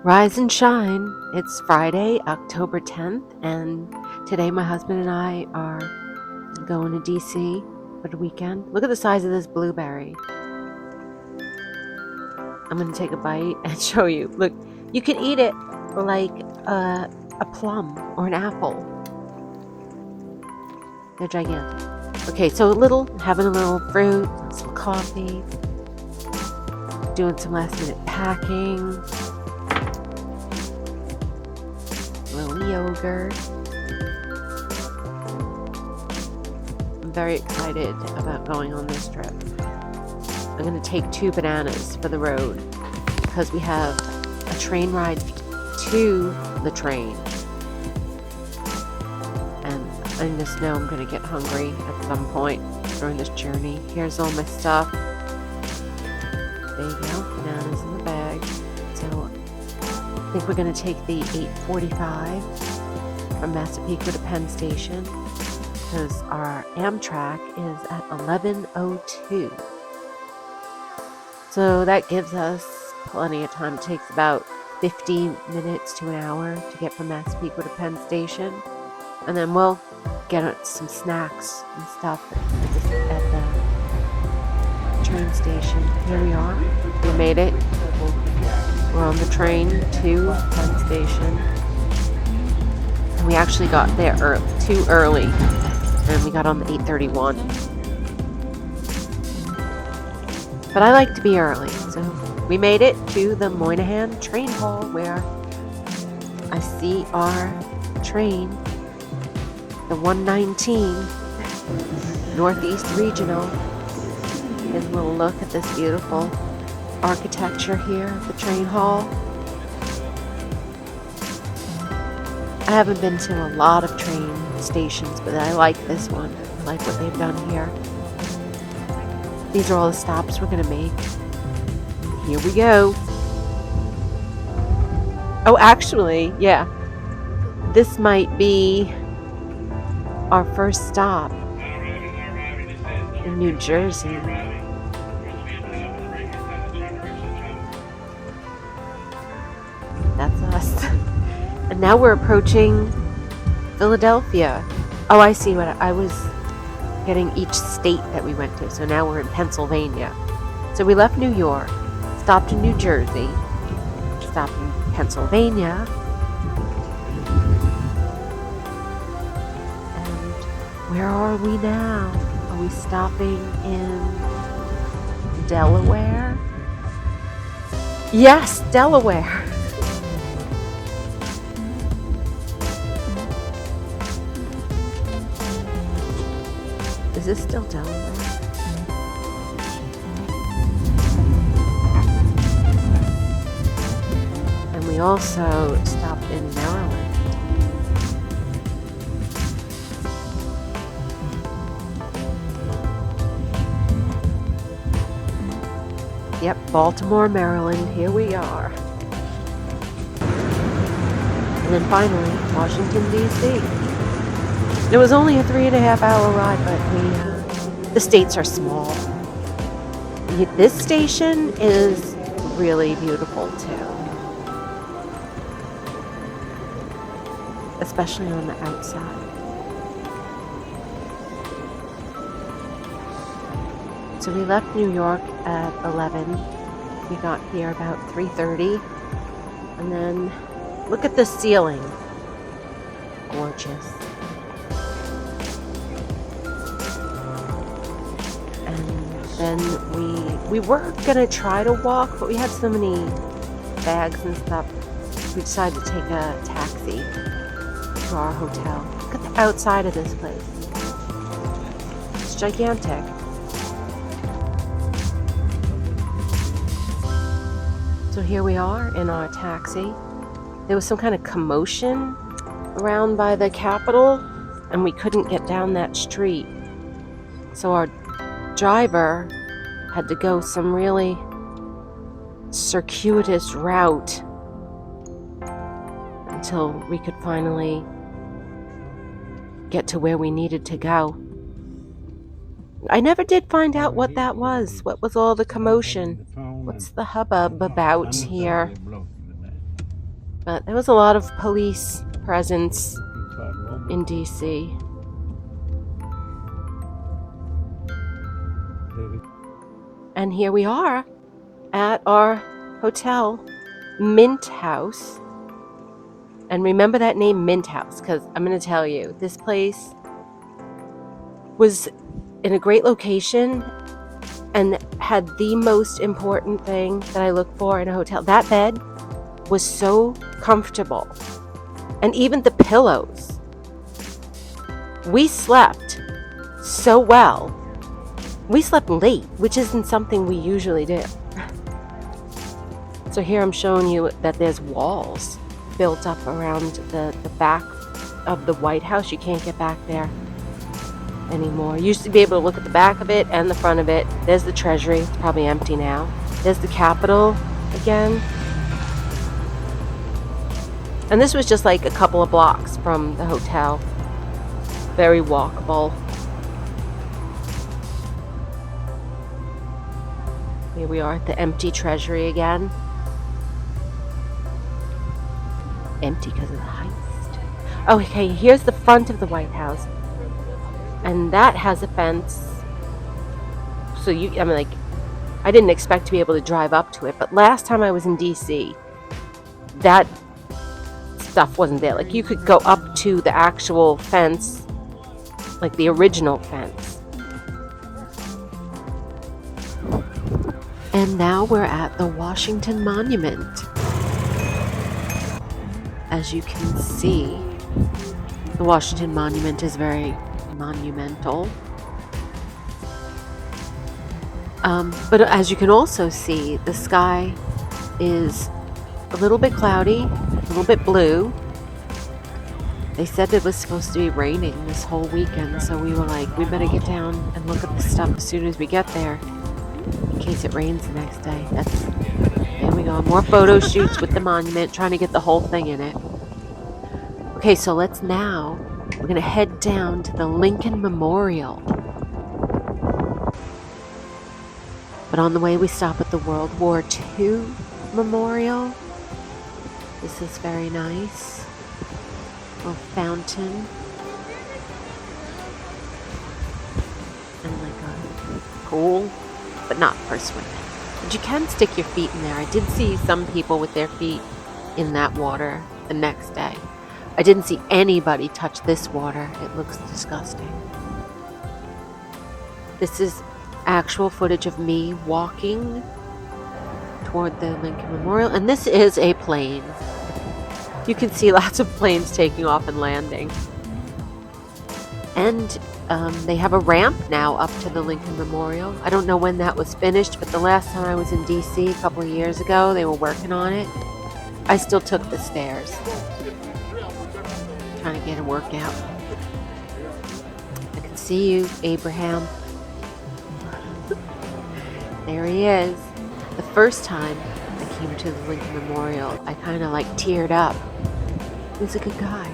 Rise and shine. It's Friday, October 10th, and today my husband and I are going to DC for the weekend. Look at the size of this blueberry. I'm going to take a bite and show you. Look, you can eat it like a plum or an apple. They're gigantic. Okay, so having a little fruit, some coffee, doing some last minute packing. Little yogurt. I'm very excited about going on this trip. I'm going to take 2 bananas for the road because we have a train ride to the train. And I just know I'm going to get hungry at some point during this journey. Here's all my stuff. There you go, bananas in the bag. So I think we're going to take the 8:45 from Massapequa to Penn Station because our Amtrak is at 11:02. So that gives us plenty of time. It takes about 15 minutes to an hour to get from Massapequa to Penn Station. And then we'll get some snacks and stuff at the train station. Here we are. We made it. We're on the train to Penn Station. And we actually got there too early. And we got on the 8:31. But I like to be early. So we made it to the Moynihan train hall where I see our train, the 119 Northeast Regional. Here's a little look at this beautiful architecture here at the train hall. I haven't been to a lot of train stations, but I like this one. I like what they've done here. These are all the stops we're going to make. Here we go. Oh, actually, yeah. This might be our first stop in New Jersey. That's us. And now we're approaching Philadelphia. Oh, I see what I was getting each state that we went to. So now we're in Pennsylvania. So we left New York, stopped in New Jersey, stopped in Pennsylvania, and where are we now? Are we stopping in Delaware? Yes, Delaware. Is this still Delaware? And we also stopped in Maryland. Yep, Baltimore, Maryland, here we are. And then finally, Washington, D.C. It was only a 3.5-hour ride, but the states are small. This station is really beautiful too, especially on the outside. So we left New York at 11. We got here about 3:30, and then look at the ceiling. Gorgeous. Then we were gonna try to walk, but we had so many bags and stuff. We decided to take a taxi to our hotel. Look at the outside of this place. It's gigantic. So here we are in our taxi. There was some kind of commotion around by the Capitol, and we couldn't get down that street. So our driver had to go some really circuitous route until we could finally get to where we needed to go. I never did find out what that was. What was all the commotion? What's the hubbub about here? But there was a lot of police presence in DC. And here we are at our hotel, Mint House. And remember that name, Mint House, because I'm going to tell you, this place was in a great location and had the most important thing that I look for in a hotel. That bed was so comfortable. And even the pillows. We slept so well. We slept late, which isn't something we usually do. So here I'm showing you that there's walls built up around the back of the White House. You can't get back there anymore. You used to be able to look at the back of it and the front of it. There's the Treasury. It's probably empty now. There's the Capitol again. And this was just like a couple of blocks from the hotel. Very walkable. Here we are at the empty Treasury again. Empty because of the heist. Okay, here's the front of the White House. And that has a fence. So I didn't expect to be able to drive up to it. But last time I was in DC, that stuff wasn't there. Like, you could go up to the actual fence, like the original fence. And now we're at the Washington Monument. As you can see, the Washington Monument is very monumental. But as you can also see, the sky is a little bit cloudy, a little bit blue. They said it was supposed to be raining this whole weekend, so we were like, we better get down and look at the stuff as soon as we get there, in case it rains the next day. There we go, more photo shoots with the monument, trying to get the whole thing in it. Okay, so we're gonna head down to the Lincoln Memorial. But on the way we stop at the World War II Memorial. This is very nice. Little fountain. And like a pool, but not for swimming. But you can stick your feet in there. I did see some people with their feet in that water the next day. I didn't see anybody touch this water. It looks disgusting. This is actual footage of me walking toward the Lincoln Memorial. And this is a plane. You can see lots of planes taking off and landing. And they have a ramp now up to the Lincoln Memorial. I don't know when that was finished, but the last time I was in DC a couple of years ago, they were working on it. I still took the stairs. Trying to get a workout. I can see you, Abraham. There he is. The first time I came to the Lincoln Memorial, I kind of like teared up. He was a good guy.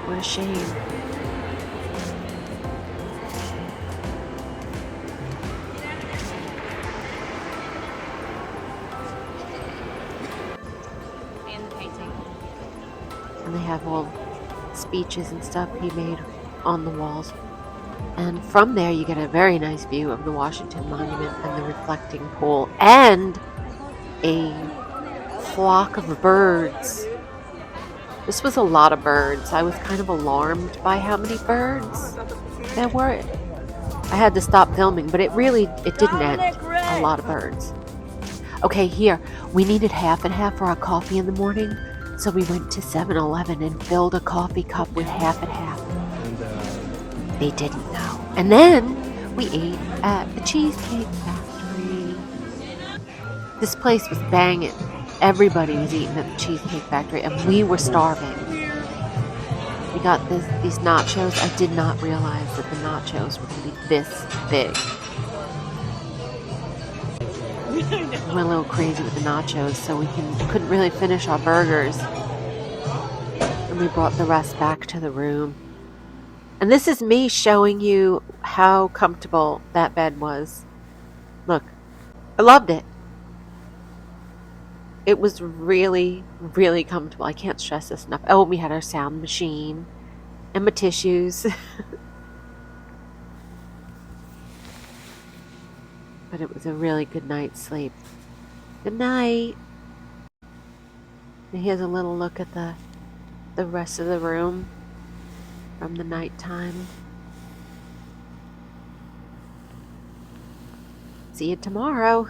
What a shame. And they have all speeches and stuff he made on the walls. And from there you get a very nice view of the Washington Monument and the reflecting pool and a flock of birds. This was a lot of birds. I was kind of alarmed by how many birds there were. I had to stop filming, but it didn't end. A lot of birds. Okay, here, we needed half and half for our coffee in the morning, so we went to 7-Eleven and filled a coffee cup with half and half. They didn't know. And then we ate at the Cheesecake Factory. This place was banging. Everybody was eating at the Cheesecake Factory, and we were starving. We got these nachos. I did not realize that the nachos were going to be this big. We went a little crazy with the nachos, so we couldn't really finish our burgers. And we brought the rest back to the room. And this is me showing you how comfortable that bed was. Look. I loved it. It was really, really comfortable. I can't stress this enough. Oh, we had our sound machine and my tissues. But it was a really good night's sleep. Good night. And here's a little look at the rest of the room from the nighttime. See you tomorrow.